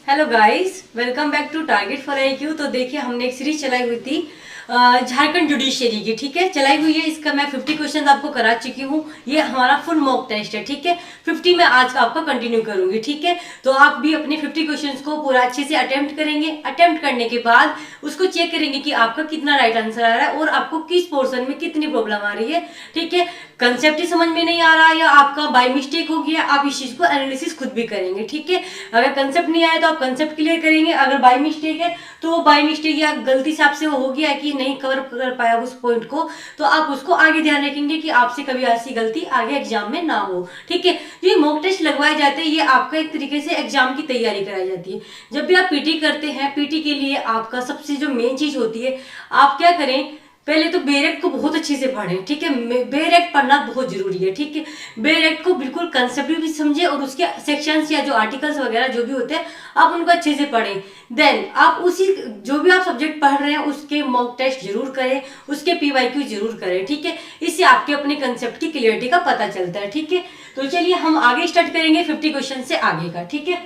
Hello guys, welcome back to target for IQ. तो देखिए, हमने एक सीरीज चलाई हुई थी झारखंड जुडिशियरी की, ठीक है, चलाई हुई है। इसका मैं 50 क्वेश्चन आपको करा चुकी हूँ। ये हमारा फुल मॉक टेस्ट है, ठीक है। 50 में आज का आपका कंटिन्यू करूंगी, ठीक है। तो आप भी अपने 50 क्वेश्चंस को पूरा अच्छे से अटेम्प्ट करेंगे। अटेम्प्ट करने के बाद उसको चेक करेंगे कि आपका कितना राइट आंसर आ रहा है और आपको किस पोर्शन में कितनी प्रॉब्लम आ रही है, ठीक है। कंसेप्ट ही समझ में नहीं आ रहा या आपका बाय मिस्टेक हो गया, आप इस चीज को एनालिसिस खुद भी करेंगे, ठीक है। अगर कंसेप्ट नहीं आया तो आप कंसेप्ट क्लियर करेंगे। अगर बाय मिस्टेक है तो वो बाय मिस्टेक या गलती से आपसे हो गया कि नहीं कवर कर पाया उस पॉइंट को, तो आप उसको आगे ध्यान रखेंगे कि आपसे कभी ऐसी गलती आगे एग्जाम में ना हो, ठीक है। ये मॉक टेस्ट लगवाए जाते हैं, ये आपका एक तरीके से एग्जाम की तैयारी कराई जाती है। जब भी आप पीटी करते हैं, पीटी के लिए आपका सबसे जो मेन चीज होती है, आप क्या करें, पहले तो बेर एक्ट को बहुत अच्छे से पढ़ें, ठीक है। बेर एक्ट पढ़ना बहुत जरूरी है, ठीक है। बेर एक्ट को बिल्कुल कंसेप्ट भी समझे और उसके सेक्शंस या जो आर्टिकल्स वगैरह जो भी होते हैं आप उनको अच्छे से पढ़ें। देन आप उसी जो भी आप सब्जेक्ट पढ़ रहे हैं उसके मॉक टेस्ट जरूर करें, उसके पीवाईक्यू जरूर करें, ठीक है। इससे आपके अपने कंसेप्ट की क्लियरिटी का पता चलता है, ठीक है। तो चलिए हम आगे स्टार्ट करेंगे 50 क्वेश्चन से आगे का, ठीक है।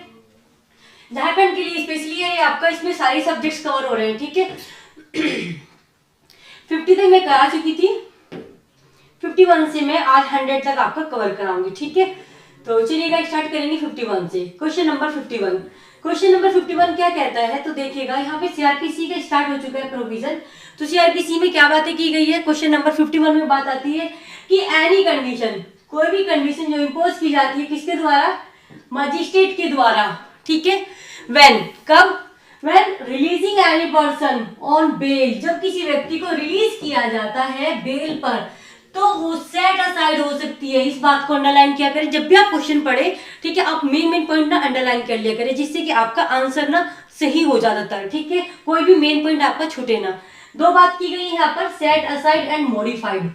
झारखंड के लिए स्पेशली है आपका, इसमें सारे सब्जेक्ट्स कवर हो रहे हैं, ठीक है। 50 तक मैं करा चुकी थी, 51 से मैं आज 100 तक आपका कवर कराऊंगी, ठीक है। तो चलिएगा स्टार्ट करेंगे 51 से। Question number 51। क्वेश्चन नंबर 51 क्या कहता है, तो देखिएगा यहाँ पे सीआरपीसी का स्टार्ट हो चुका है प्रोविजन। तो सीआरपीसी में क्या बातें की गई है, क्वेश्चन नंबर 51 में बात आती है कि एनी कंडीशन, कोई भी कंडीशन जो इम्पोज की जाती है किसके द्वारा, मजिस्ट्रेट के द्वारा, ठीक है। व्हेन, कब, When releasing any person on bail, जब किसी व्यक्ति को रिलीज किया जाता है बेल पर, तो वो सेट असाइड हो सकती है। इस बात को अंडरलाइन किया करें जब भी आप क्वेश्चन पढ़े, ठीक है। आप मेन पॉइंट ना अंडरलाइन कर लिया करें, जिससे कि आपका आंसर ना सही हो जाता है, ठीक है। कोई भी मेन पॉइंट आपका छूटे ना। दो बात की गई है यहाँ पर, सेट असाइड एंड मॉडिफाइड,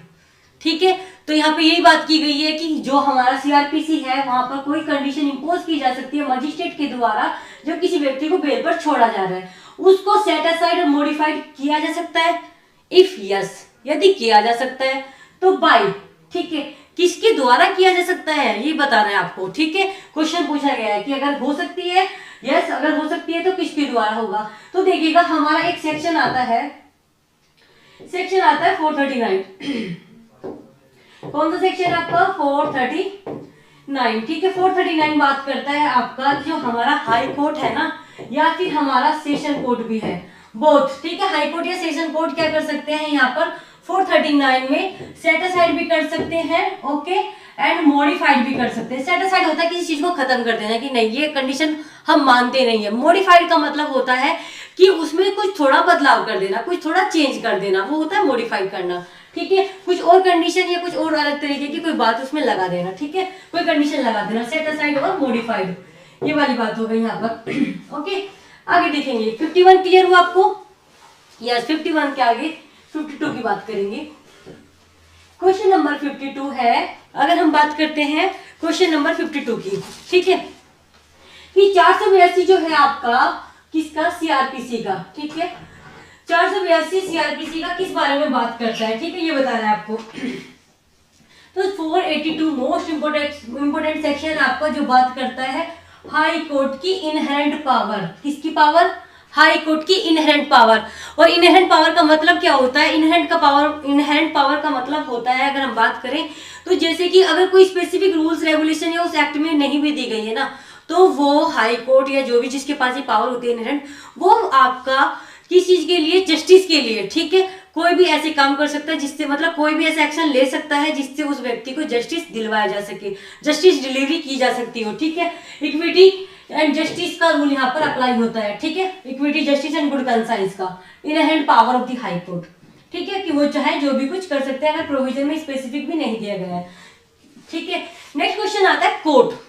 ठीक है। तो यहाँ पे यही बात की गई है कि जो हमारा सीआरपीसी है वहां पर कोई कंडीशन इंपोज की जा सकती है मजिस्ट्रेट के द्वारा, जो किसी व्यक्ति को बेल पर छोड़ा जा रहा है, उसको सेट असाइड और मॉडिफाइड किया जा सकता है। इफ यस, यदि किया जा सकता है तो बाय, ठीक है। किसके द्वारा किया जा सकता है ये बताना है आपको, ठीक है। क्वेश्चन पूछा गया है कि अगर हो सकती है, यस अगर हो सकती है तो किसके द्वारा होगा। तो देखिएगा हमारा एक सेक्शन आता है, सेक्शन आता है 439। कौन सा सेक्शन आपका, 439, ठीक है। 439 बात करता है आपका जो हमारा हाई कोर्ट है ना, या फिर हमारा सेशन कोर्ट भी है, बोथ, ठीक है। हाई कोर्ट या सेशन कोर्ट क्या कर सकते हैं यहाँ पर 439 में, सेट असाइड भी कर सकते हैं, ओके, एंड मॉडिफाइड भी कर सकते हैं। सेट असाइड होता है किसी चीज को खत्म कर देना कि नहीं ये कंडीशन हम मानते नहीं है। मॉडिफाइड का मतलब होता है कि उसमें कुछ थोड़ा बदलाव कर देना, कुछ थोड़ा चेंज कर देना, वो होता है मॉडिफाइड करना, ठीक है। कुछ और कंडीशन या कुछ और अलग तरीके की कोई बात उसमें लगा देना, ठीक है। कोई कंडीशन लगा देना, सेट असाइड और मॉडिफाइड, ये वाली बात हो गई यहाँ पर। ओके, आगे देखेंगे 51 क्लियर हुआ आपको, यस। 51 के आगे 52 की बात करेंगे। क्वेश्चन नंबर 52 है, अगर हम बात करते हैं क्वेश्चन नंबर 52 की, ठीक है, कि 482 जो है आपका किसका, सीआरपीसी का, ठीक है। 482 सीआरपीसी का किस बारे में बात करता है, ठीक है, ये बता रहा है आपको। तो 482 मोस्ट इंपोर्टेंट सेक्शन आपका जो बात करता है हाई कोर्ट की इनहेरेंट पावर, किसकी पावर, हाई कोर्ट की इनहेरेंट पावर। और इनहेरेंट पावर का मतलब क्या होता है, इनहेरेंट पावर का मतलब होता है, अगर हम बात करें तो जैसे कि अगर कोई स्पेसिफिक रूल्स रेगुलेशन या उस एक्ट में नहीं भी दी गई है ना, तो वो हाई कोर्ट या जो भी जिसके पास ये पावर होती है इनहेरेंट, वो आपका किस चीज के लिए, जस्टिस के लिए, ठीक है। कोई भी ऐसे काम कर सकता है जिससे, मतलब कोई भी ऐसा एक्शन ले सकता है जिससे उस व्यक्ति को जस्टिस दिलवाया जा सके, जस्टिस डिलीवरी की जा सकती हो, ठीक है। इक्विटी एंड जस्टिस का रूल यहाँ पर अप्लाई होता है, ठीक है। Equity justice and good conscience का inherent power of the high court, ठीक है, कि वो चाहे जो भी कुछ कर सकते हैं, अगर प्रोविजन में स्पेसिफिक भी नहीं दिया गया है, ठीक है। नेक्स्ट क्वेश्चन आता है कोर्ट।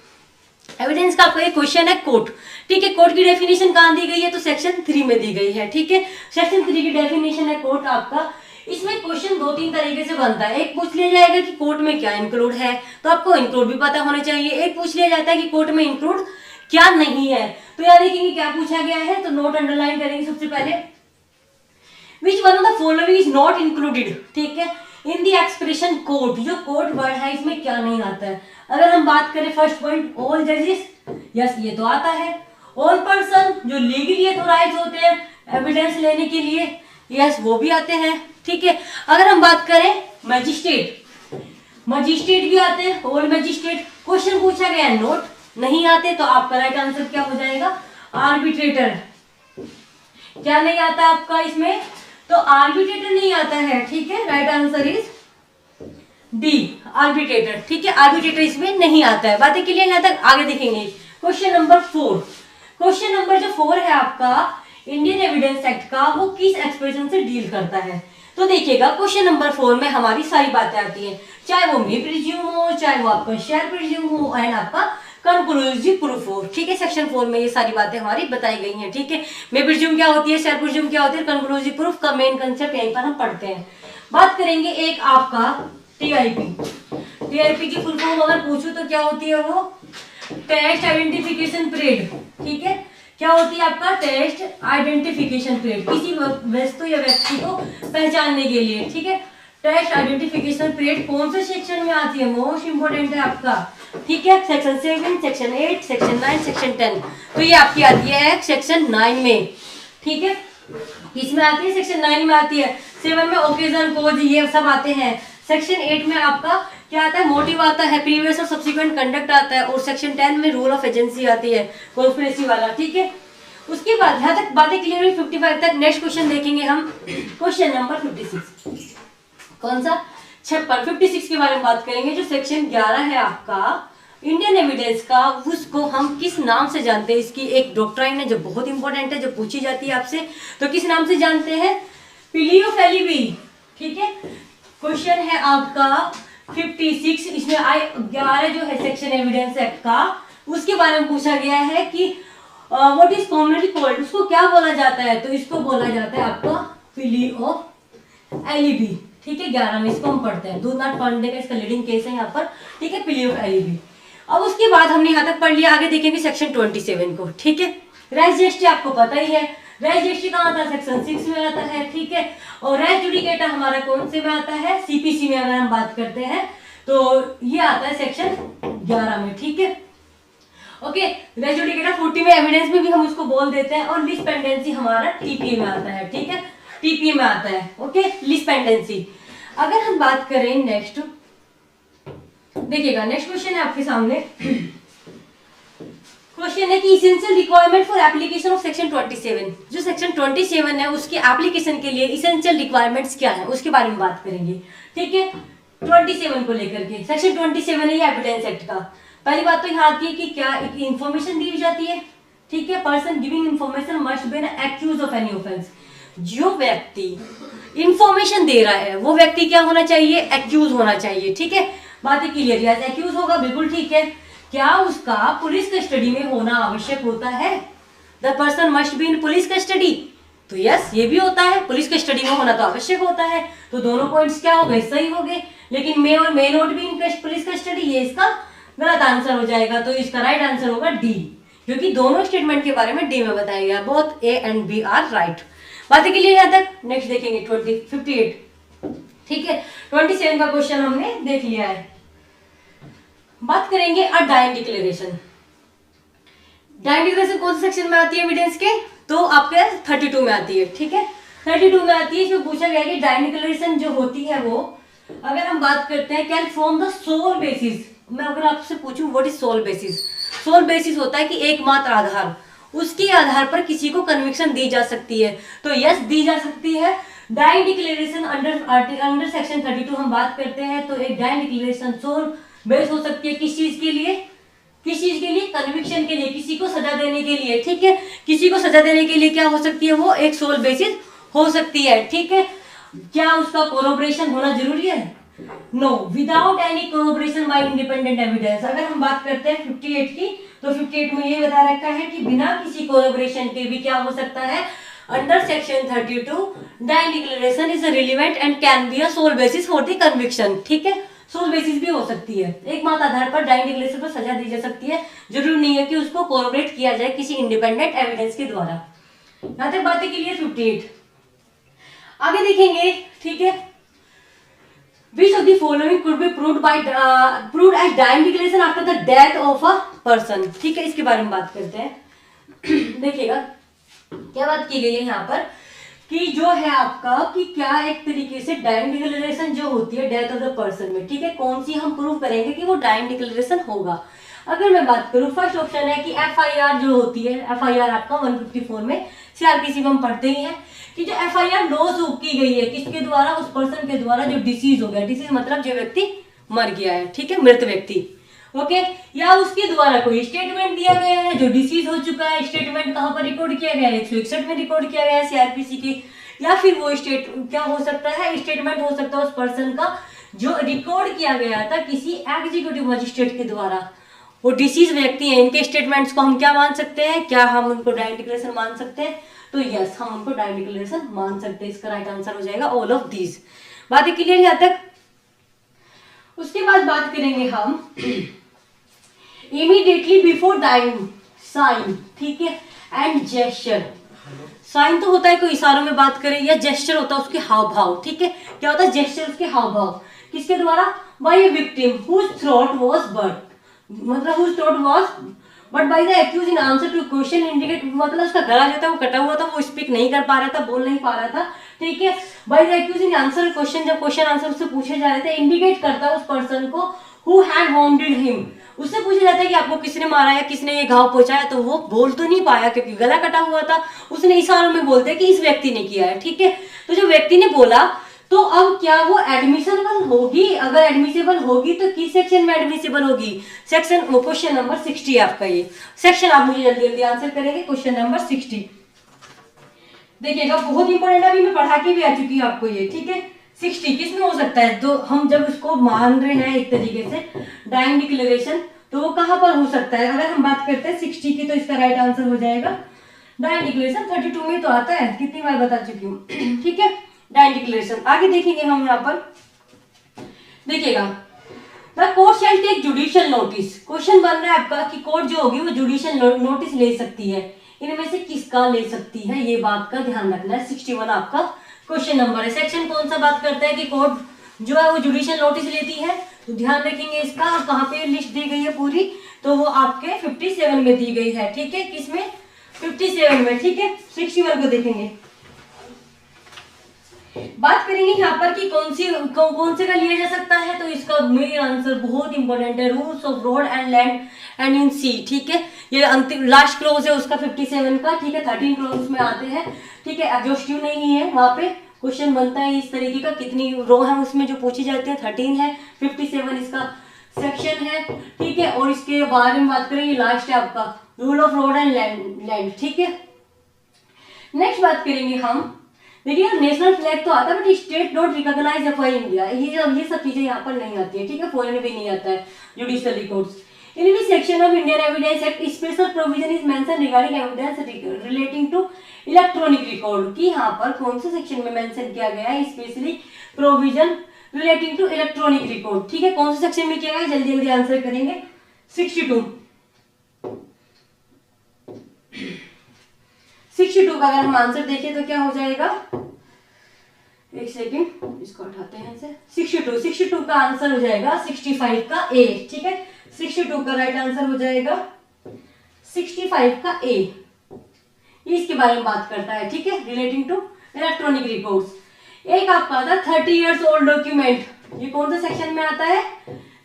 एविडेंस का आपका एक क्वेश्चन है कोर्ट, ठीक है। कोर्ट की डेफिनेशन कहाँ दी गई है, तो सेक्शन 3 में दी गई है, ठीक है। सेक्शन 3 की डेफिनेशन है कोर्ट आपका। इसमें क्वेश्चन 2-3 तरीके से बनता है। एक पूछ लिया जाएगा कि कोर्ट में क्या इंक्लूड है, तो आपको इंक्लूड भी पता होना चाहिए। एक पूछ लिया जाता है कि कोर्ट में इंक्लूड क्या नहीं है, तो याद देखेंगे क्या पूछा गया है, तो नोट अंडरलाइन करेंगे सबसे पहले। Which one of the following is not included, ठीक है, इन द एक्सप्रेशन कोर्ट। जो कोर्ट वर्ड है इसमें क्या नहीं आता है। अगर हम बात करें फर्स्ट पॉइंट, ऑल जजेस, यस ये तो आता है। ऑल पर्सन जो लीगली ऑथोराइज होते हैं एविडेंस लेने के लिए, यस वो भी आते हैं, ठीक है। अगर हम बात करें मजिस्ट्रेट, मजिस्ट्रेट भी आते हैं, ऑल मजिस्ट्रेट। क्वेश्चन पूछा गया है नोट, नहीं आते तो आपका राइट आंसर क्या हो जाएगा, आर्बिट्रेटर। क्या नहीं आता आपका इसमें, तो आर्बिट्रेटर नहीं आता है, ठीक है। Right answer is D, arbitrator, ठीक है। आर्बिट्रेटर इसमें नहीं आता है। बातें क्लियर यहाँ तक, आगे देखेंगे। क्वेश्चन नंबर 4, क्वेश्चन नंबर जो 4 है आपका इंडियन एविडेंस एक्ट का, वो किस एक्सप्रेशन से डील करता है। तो देखिएगा क्वेश्चन नंबर 4 में हमारी सारी बातें आती हैं, चाहे वो मे प्रिज्यूम हो, चाहे वो आपका शेयर प्रिज्यूम हो, एंड आपका कंक्लूसिव प्रूफ हो, ठीक है। सेक्शन 4 में ये सारी बातें हमारी बताई गई हैं, ठीक है। मे प्रिज्यूम क्या होती है, शेयर प्रिज्यूम क्या होती है, कंक्लूसिव प्रूफ का मेन कंसेप्ट यहीं पर हम पढ़ते हैं। बात करेंगे एक आपका टीआईपी, टीआईपी की फुल फॉर्म अगर पूछूं तो क्या होती है, वो टेस्ट आइडेंटिफिकेशन पीरियड, ठीक है। क्या होती है आपका टेस्ट आइडेंटिफिकेशन पीरियड, किसी वस्तु या व्यक्ति को पहचानने के लिए, ठीक है। टेस्ट आइडेंटिफिकेशन पीरियड कौन से सेक्शन में आती है, मोस्ट इंपोर्टेंट है आपका, ठीक है। सेक्शन 7, सेक्शन 8, सेक्शन 9, सेक्शन 10, तो ये आपकी आती है सेक्शन 9 में, ठीक है। किसमें आती है, सेक्शन 9 में आती है। 7 में ओकेजन, कोज, ये सब आते हैं। सेक्शन 8 में आपका क्या आता है, मोटिव आता है, प्रीवियस और सब्सिक्वेंट कंडक्ट आता है, और सेक्शन 10 में रूल ऑफ एजेंसी आती है, कॉन्स्पिरेसी वाला, ठीक है। उसके बाद यहाँ तक बातें क्लियर हुई 55 तक। नेक्स्ट क्वेश्चन देखेंगे हम, क्वेश्चन नंबर 56, कौन सा, 56, 56 के बारे में बात करेंगे। जो सेक्शन 11 है आपका इंडियन एविडेंस का, उसको हम किस नाम से जानते हैं। इसकी एक डॉक्ट्राइन है जो बहुत इंपॉर्टेंट है, जो पूछी जाती है आपसे, तो किस नाम से जानते हैं, पिलियोफेलिबी, ठीक है। क्वेश्चन है आपका 56, इसमें 11 जो है सेक्शन एविडेंस एक्ट का, उसके बारे में पूछा गया है कि व्हाट इज कॉमनली कॉल्ड, उसको क्या बोला जाता है, तो इसको बोला जाता है आपका पिलियोफेलिबी, ठीक है। 11 में इसको हम पढ़ते हैं, दूधनाथ पांडे का इसका लीडिंग केस है यहाँ पर, ठीक है, पिलियोफेलिबी। अब उसके बाद हमने यहाँ तक पढ़ लिया, आगे देखेंगे सेक्शन 27 को, ठीक है। रेस जेस्टी आपको पता ही है, रेस जेस्टी कहाँ आता है, सेक्शन 6 में आता है, ठीक है। और रेस जुडिकेटा हमारा कौन से में आता है, सीपीसी में अगर हम बात करते हैं तो ये आता है सेक्शन 11 में, ठीक है। ओके, रेस जुडिकेटा 40 में एविडेंस में भी हम उसको बोल देते हैं, और लिस्ट पेंडेंसी हमारा टीपीए में आता है, ठीक है, टीपीए में आता है, ओके, लिस्ट पेंडेंसी। अगर हम बात करें नेक्स्ट, देखिएगा नेक्स्ट क्वेश्चन है आपके सामने। क्वेश्चन है कि essential requirement for application of section 27, जो सेक्शन 27 है उसकी एप्लीकेशन के लिए इसेंशियल रिक्वायरमेंट्स क्या है, उसके बारे में बात करेंगे, ठीक है। 27 को लेकर के, सेक्शन 27 है ये एविडेंस एक्ट का। पहली बात तो यहाँ आती है कि क्या एक इंफॉर्मेशन दी जाती है, ठीक है। Person giving information must be accused of any offence, जो व्यक्ति इंफॉर्मेशन दे रहा है वो व्यक्ति क्या होना चाहिए, एक्यूज होना चाहिए, ठीक है। बातें क्लियर, यस एक्यूज होगा, बिल्कुल ठीक है। क्या उसका पुलिस कस्टडी में होना आवश्यक होता है, the person must be in police custody, तो यस ये भी होता है, पुलिस कस्टडी में होना तो आवश्यक होता है, तो दोनों पॉइंट्स क्या हो गए, सही हो गए। लेकिन मे और may not be in police custody, ये इसका गलत आंसर हो जाएगा, तो इसका राइट आंसर होगा डी, क्योंकि दोनों स्टेटमेंट के बारे में डी में बताया गया, both A and B are right. बातें क्लियर यहाँ तक। नेक्स्ट देखेंगे 58, ठीक है। 27 का क्वेश्चन हमने देख लिया है। बात करेंगे a dying declaration. Dying declaration कौन से सेक्शन में आती है एविडेंस के, तो आपके 32 में आती है, ठीक है। 32 में आती है। इसमें पूछा गया कि डाइंग डिक्लेरेशन जो होती है वो, अगर हम बात करते हैं can form the sole basis, मैं अगर आपसे पूछूं what is sole basis, sole basis होता है कि एकमात्र आधार, उसके आधार पर किसी को कन्विक्शन दी जा सकती है, तो यस दी जा सकती है। डाइंग डिक्लेरेशन अंडर सेक्शन 32 हम बात करते हैं, तो एक डाइंग डिक्लेरेशन सोल बेस हो सकती है किस चीज के लिए, किस चीज के लिए, कन्विक्शन के लिए, किसी को सजा देने के लिए, ठीक है। किसी को सजा देने के लिए क्या हो सकती है, वो एक सोल बेसिस हो सकती है, ठीक है। क्या उसका कोरोबरेशन होना जरूरी है, no, without any corroboration by independent evidence. अगर हम बात करते हैं 58 की, तो 58 में ये बता रखा है कि बिना किसी कोरोबरेशन के भी क्या हो सकता है, under section 32 dying declaration is relevant and can be a sole basis for the conviction, ठीक है। सोल बेसिस भी हो सकती है, एकमात्र आधार पर डाइंग डिक्लेरेशन पर सजा दी जा सकती है, जरूरी नहीं है कि उसको कोरोबरेट किया जाए किसी इंडिपेंडेंट एविडेंस के द्वारा। यहाँ तक बातें के लिए 58। आगे देखेंगे, ठीक है। Which of the following could be proved as dying declaration after the death of a person, ठीक है। इसके बारे में बात करते हैं। देखिएगा क्या बात की गई है यहाँ पर कि जो है आपका कि क्या एक तरीके से डाइंग डिक्लेरेशन जो होती है डेथ ऑफ द पर्सन में, ठीक है, कौन सी हम प्रूव करेंगे कि वो डाइंग डिक्लेरेशन होगा। अगर मैं बात करूं, फर्स्ट ऑप्शन है कि एफआईआर जो होती है, एफआईआर आपका 154 में सीआरपीसी में हम पढ़ते ही हैं कि जो एफआईआर लॉज की गई है किसके द्वारा, उस पर्सन के द्वारा जो डिसीज हो गया, डिसीज मतलब जो व्यक्ति मर गया है, ठीक है, मृत व्यक्ति, ओके, या उसके द्वारा कोई स्टेटमेंट दिया गया है जो डिसीज हो चुका है, स्टेटमेंट कहाँ पर रिकॉर्ड किया गया है, 161 में रिकॉर्ड किया गया है सीआरपीसी के, या फिर वो स्टेट क्या हो सकता है, स्टेटमेंट हो सकता है उस पर्सन का जो रिकॉर्ड किया गया था किसी एग्जीक्यूटिव मजिस्ट्रेट के द्वारा। वो डिसीज व्यक्ति है, इनके स्टेटमेंट्स को हम क्या मान सकते हैं, क्या हम उनको डाइंग डिक्लेरेशन मान सकते हैं, तो यस हम उनको डाइंग डिक्लेरेशन मान सकते हैं। इसका राइट आंसर हो जाएगा ऑल ऑफ दीज। बातें क्लियर यहाँ तक। उसके बाद बात करेंगे हम इमीडिएटली बिफोर डाइंग साइन, ठीक है, एंड जेस्चर। साइन तो होता है कोई इशारों में बात करे, या जेस्चर होता है उसके हाव भाव, ठीक है, क्या होता है जेस्चर, उसके हाव भाव, किसके द्वारा, by a victim whose throat was but, मतलब whose throat was but by the accused in answer to question indicate, मतलब उसका गला जो था वो कटा हुआ था, वो स्पीक नहीं कर पा रहा था, बोल नहीं पा रहा था, ठीक है, by the accused in answer question, जब क्वेश्चन आंसर उससे पूछे जा रहे थे, इंडिकेट करता है उस पर्सन को हु हैड वाउंडेड हिम, उससे पूछा जाता है कि आपको किसने मारा या किसने ये घाव पहुंचाया, तो वो बोल तो नहीं पाया क्योंकि गला कटा हुआ था, उसने इशारों में बोलते हैं कि इस व्यक्ति ने किया है, ठीक है, तो जो व्यक्ति ने बोला तो अब क्या वो एडमिसेबल होगी, अगर एडमिसेबल होगी तो किस सेक्शन में एडमिसेबल होगी, सेक्शन क्वेश्चन नंबर 60 आपका ये सेक्शन, आप मुझे जल्दी जल्दी आंसर करेंगे, क्वेश्चन नंबर 60 देखिएगा, बहुत इंपॉर्टेंट, अभी मैं पढ़ा के भी आ चुकी हूँ आपको ये, ठीक है, 60 किस में हो सकता है, तो हम जब उसको मान रहे हैं एक तरीके से डाइंग डिक्लेरेशन, तो वो कहां पर हो सकता है, अगर हम बात करते हैं 60 की, तो इसका राइट आंसर हो जाएगा डाइंग डिक्लेरेशन 32 में तो आता है, कितनी बार बता चुकी हूँ, ठीक है, डाइंग डिक्लेरेशन। आगे देखेंगे हम यहाँ पर, देखिएगा the court shall take judicial notice, question बन रहा है आपका कि कोर्ट जो होगी वो जुडिशियल नोटिस ले सकती है, इनमें से किसका ले सकती है, ये बात का ध्यान रखना है। 61 आपका क्वेश्चन नंबर है। सेक्शन कौन सा बात करता है कि कोर्ट जो है वो जुडिशियल नोटिस लेती है, तो ध्यान रखेंगे इसका, और कहाँ पे लिस्ट दी गई है पूरी, तो वो आपके 57 में दी गई है, ठीक है, किसमें 57 में, ठीक है। 61 को देखेंगे, बात करेंगे यहाँ पर कि कौन से का लिया जा सकता है, तो इसका मेन आंसर बहुत इंपॉर्टेंट है, rules of road and land and in sea, ठीक है, ये अंतिम लास्ट क्लोज है उसका 57 का, ठीक है, 13 क्लोज में आते हैं, ठीक है, एग्जॉस्टिव नहीं है, वहां पे क्वेश्चन बनता है इस तरीके का, कितनी रो है उसमें जो पूछी जाती है, 13 है, 57 इसका सेक्शन है, ठीक है, और इसके बारे में बात करें, ये लास्ट है आपका rule of road and land, ठीक है। नेक्स्ट बात करेंगे हम, देखिए नेशनल फ्लैग तो आता है but state don't recognise by India, ये सब चीजें यहाँ पर नहीं आती है, ठीक है, फॉरेन भी नहीं आता है judicial records. In which section of Indian evidence act special provision is mention regarding evidence relating to electronic record, की यहाँ पर कौन से सेक्शन में मेंशन किया गया है specially provision relating to electronic record, ठीक है, कौन से सेक्शन में किया गया, जल्दी जल्दी आंसर करेंगे। 62 का अगर हम आंसर देखें तो क्या हो जाएगा, एक सेकंड इसको हटाते हैं इसे, 62 का आंसर हो जाएगा 65 का ए, ठीक है, 62 का राइट आंसर हो जाएगा 65 का ए, ये इसके बारे में बात करता है, ठीक है, रिलेटिंग टू इलेक्ट्रॉनिक रिकॉर्ड्स। एक आपका आता है 30 इयर्स ओल्ड डॉक्यूमेंट, ये कौन सा सेक्शन में आता है,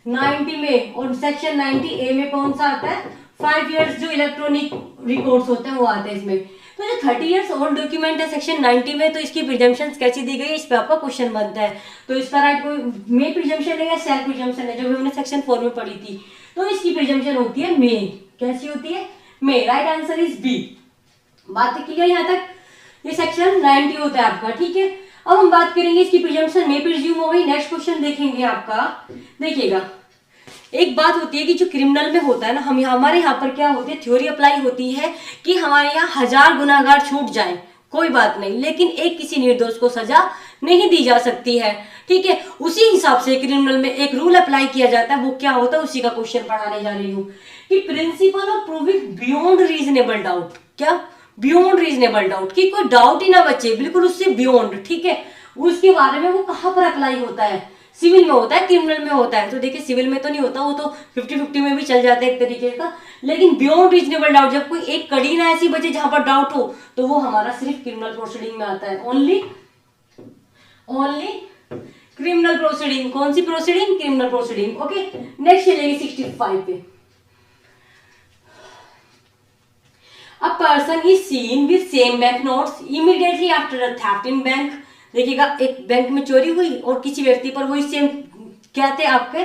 90 में, और सेक्शन 90 ए में कौन सा आता है, 5 इयर्स जो इलेक्ट्रॉनिक रिकॉर्ड्स होते हैं वो आते हैं इसमें। तो जो 30 इयर्स ओल्ड डॉक्यूमेंट है सेक्शन 90 में, तो इसकी प्रिजम्पशंस कैसी दी गई है, इस पे आपका क्वेश्चन बनता है, तो इसका राइट कोई मे प्रिजम्पशन है या सेल्फ प्रिजम्पशन है, जो भी हमने सेक्शन 4 में पढ़ी थी, तो इसकी प्रिजम्पशन होती है मे, कैसी होती है, मे, राइट आंसर इज बी। बात की गई यहाँ तक, ये सेक्शन 90 होता है आपका, ठीक है। अब हम बात करेंगे इसकी प्रिजम्पशन मे प्रिज्यूम हो गई। नेक्स्ट क्वेश्चन देखेंगे आपका, देखिएगा एक बात होती है कि जो क्रिमिनल में होता है ना, हम हमारे यहाँ पर क्या होती है, थ्योरी अप्लाई होती है कि हमारे यहाँ 1000 गुनाहगार छूट जाएं, कोई बात नहीं, लेकिन एक किसी निर्दोष को सजा नहीं दी जा सकती है, ठीक है। उसी हिसाब से क्रिमिनल में एक रूल अप्लाई किया जाता है, वो क्या होता है, उसी का क्वेश्चन पढ़ाने जा रही हूँ कि principle of proving beyond reasonable doubt, क्या बियॉन्ड रीजनेबल डाउट, कि कोई डाउट ही ना बचे, बिल्कुल उससे बियॉन्ड, ठीक है, उसके बारे में वो कहाँ पर अप्लाई होता है, सिविल में होता है, क्रिमिनल में होता है। तो देखिए सिविल में तो नहीं होता, वो तो 50-50 में भी चल जाता है एक तरीके का। लेकिन बियॉन्ड रीजनेबल डाउट, जब कोई एक कड़ी ना ऐसी बचे जहां पर डाउट हो, तो वो हमारा सिर्फ क्रिमिनल प्रोसीडिंग में आता है। Only criminal proceeding. कौन सी proceeding? Criminal proceeding. Okay, next चलेगी 65 पे। A person is seen with same bank notes immediately after a theft in bank। देखिएगा एक बैंक में चोरी हुई और किसी व्यक्ति पर वही सेम क्या थे आपके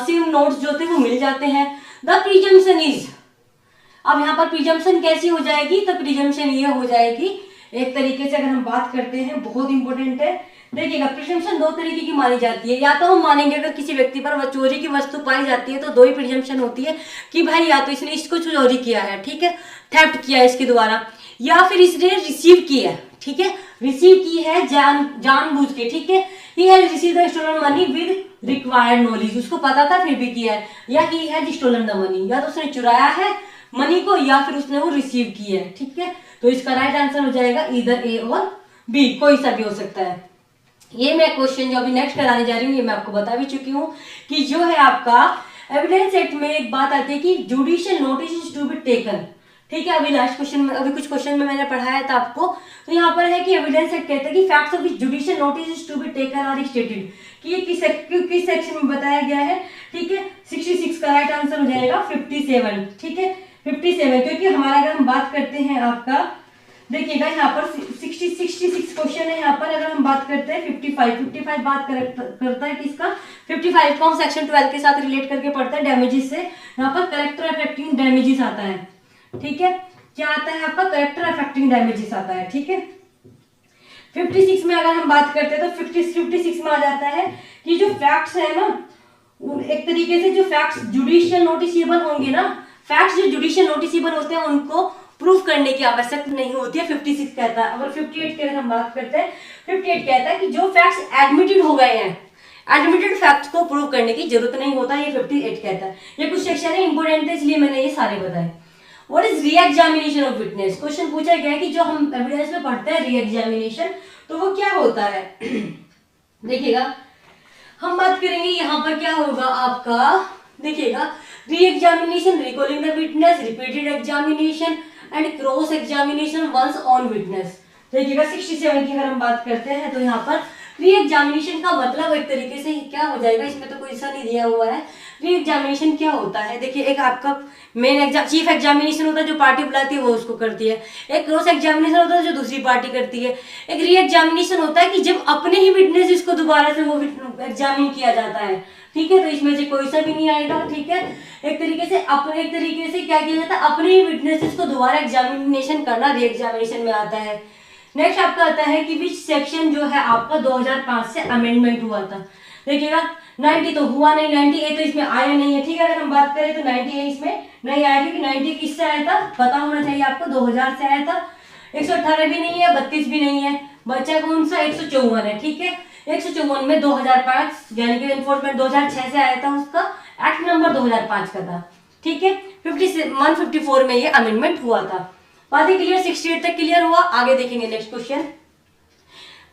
सेम नोट्स जो थे वो मिल जाते हैं। द प्रिजम्पशन इज, अब यहाँ पर प्रिजम्पशन कैसी हो जाएगी? तो प्रिजम्पशन ये हो जाएगी एक तरीके से, अगर हम बात करते हैं बहुत इंपॉर्टेंट है। देखिएगा प्रिजम्पशन दो तरीके की मानी जाती है। या तो हम मानेंगे अगर किसी व्यक्ति पर वह चोरी की वस्तु पाई जाती है तो दो ही प्रिजम्पशन होती है कि भाई या तो इसने इसको चोरी किया है, ठीक है, थेफ्ट किया है इसके द्वारा, या फिर इसने रिसीव किया है, ठीक है, रिसीव की है जानबूझ के, ठीक है। He has received the stolen money with required knowledge, उसको पता था फिर भी किया है। या he has stolen the money, या तो उसने चुराया है मनी को या फिर उसने वो रिसीव किया है, ठीक है। तो इसका राइट आंसर हो जाएगा इधर ए और बी, कोई सा भी हो सकता है। ये मैं क्वेश्चन जो अभी नेक्स्ट कराने जा रही हूँ ये मैं आपको बता भी चुकी हूँ कि जो है आपका एविडेंस एक्ट में एक बात आती है कि judicial notice is to be taken, ठीक है। अभी लास्ट क्वेश्चन में, अभी कुछ क्वेश्चन में मैंने पढ़ाया था आपको, तो यहाँ पर है कि एविडेंस एक्ट कहता है कि facts of judicial notice is to be taken और स्टेटेड, कि ये किस सेक्शन में बताया गया है, ठीक है। 66 का राइट आंसर हो जाएगा 57, ठीक है, 57। क्योंकि हमारा अगर हम बात करते हैं आपका, देखिएगा यहाँ पर 66 क्वेश्चन है। यहाँ पर अगर हम बात करते हैं 55 बात करता है किसका? 55 को हम सेक्शन 12 के साथ रिलेट करके पढ़ते हैं डैमेजेस से। यहाँ पर करेक्टर अफेक्टिंग डैमेजेस आता है, ठीक है। क्या आता है आपका? करेक्टर अफेक्टिंग डैमेजेस आता है, ठीक है। 56 में अगर हम बात करते हैं तो 56 में आ जाता है कि जो फैक्ट्स है ना, एक तरीके से जो फैक्ट्स जुडिशियल नोटिसेबल होंगे ना, फैक्ट्स जो जुडिशियल नोटिसेबल होते हैं उनको प्रूफ करने की आवश्यकता नहीं होती है, 56 कहता है। अगर 58 की अगर हम बात करते हैं, 58 कहता है कि जो फैक्ट्स एडमिटेड हो गए हैं, एडमिटेड फैक्ट्स को प्रूव करने की जरूरत नहीं होता, ये 58 कहता है। ये कुछ सेक्शन है इंपोर्टेंट है इसलिए मैंने ये सारे बताए। What is re-examination of witness? Question पूछा गया है कि जो हम एविडेंस में पढ़ते हैं री-एग्जामिनेशन, तो वो क्या होता है? देखिएगा हम बात करेंगे यहाँ पर क्या होगा आपका, देखिएगा re-examination, recalling the witness, repeated examination and cross examination once on witness. देखिएगा 67 की अगर हम बात करते हैं तो यहाँ पर री एग्जामिनेशन का मतलब एक तरीके से क्या हो जाएगा, इसमें तो कोई सा नहीं दिया हुआ है। री एग्जामिनेशन क्या होता है? देखिए एक आपका मेन एग्जाम चीफ एग्जामिनेशन होता है जो पार्टी बुलाती है वो उसको करती है, एक क्रॉस एग्जामिनेशन होता है जो दूसरी पार्टी करती है, एक री एग्जामिनेशन होता है कि जब अपने ही विटनेस को दोबारा से वो एग्जामिन किया जाता है, ठीक है। तो इसमें से कोई सा भी नहीं आएगा, ठीक है। एक तरीके से क्या किया जाता है, अपने ही विटनेसेस को दोबारा एग्जामिनेशन करना री एग्जामिनेशन में आता है। नेक्स्ट आपका आता है कि विच सेक्शन जो है आपका 2005 से अमेंडमेंट हुआ था। देखिएगा 90 तो हुआ नहीं, 90A तो इसमें आया नहीं है, ठीक है। अगर हम बात करें तो 90A इसमें नहीं आया क्योंकि 90 किससे आया था पता होना चाहिए आपको, 2000 से आया था। 118 भी नहीं है, 32 भी नहीं है, बच्चा कौन सा 154 है, ठीक है। 154 में 2005 यानी कि एनफोर्समेंट 2006 से आया था, उसका एक्ट नंबर 2005 का था, ठीक है। 154 में ये अमेंडमेंट हुआ था। बातें क्लियर? 68 तक क्लियर हुआ। आगे देखेंगे नेक्स्ट क्वेश्चन।